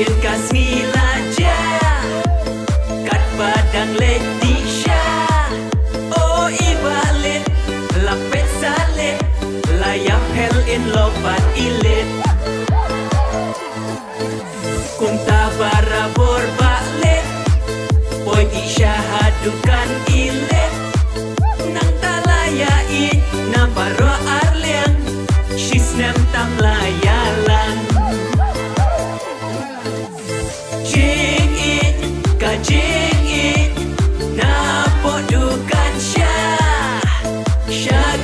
Kasmilaja kat padang Letisha. Oh ibalit lapet salit layap hell in lopat ilit. Kung tabarabor balit poy di syahadukan ilit. Nang talayai nabaro arliang shisnem tam layalang. Jing it na podukan siya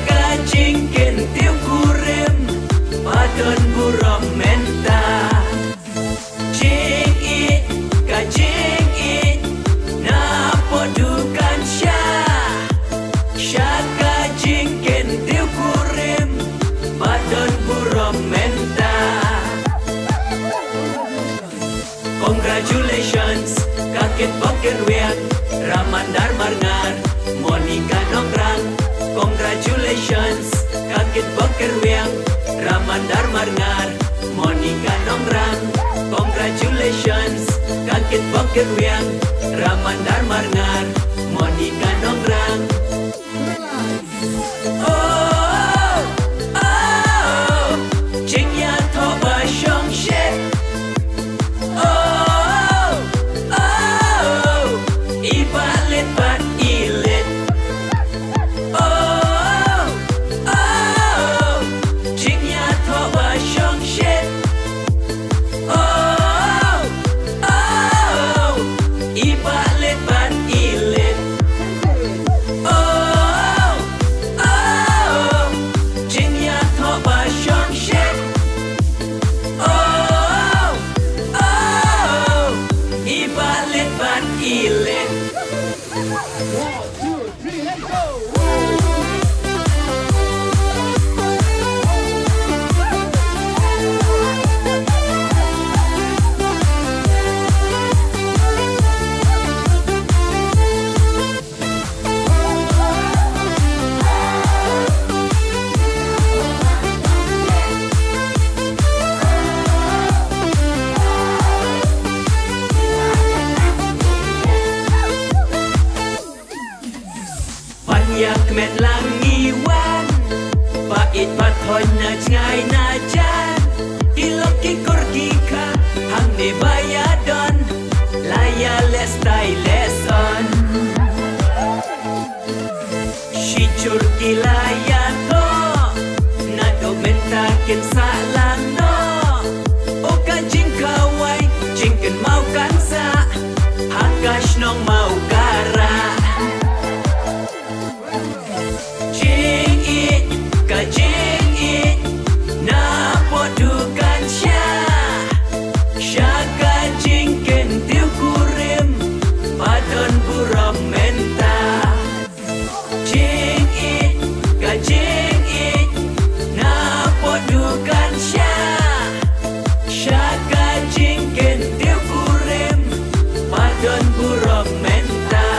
ka jingkin tiu kurim padon burom menta. Jing it na podukan siya ka jingkin tiu kurim padon burom menta. Congratulations kakit bokir wiak Ramandar Marngar Monica Nongrang. Congratulations kakit bokir wiak Ramandar Marngar Monica Nongrang. Congratulations kakit bokir wiak Ramandar Marngar Monica Nongrang. Oh oh jing ya thoba shong shit. Yak met langiwan pait pathon na ngai na jan ilok kikur kika hang ne bayadon laya les tai leson shicur kilaya to na domentakin salang no o ka jingkawai jingken mau kansa hakash nong mau kara. Jing it na podukan siya ka jingken tiu kurim padon burom menta. Jing it na podukan siya ka jingken tiu kurim padon burom menta.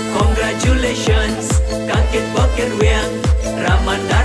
Congratulations kakit bokir wiang Ramandar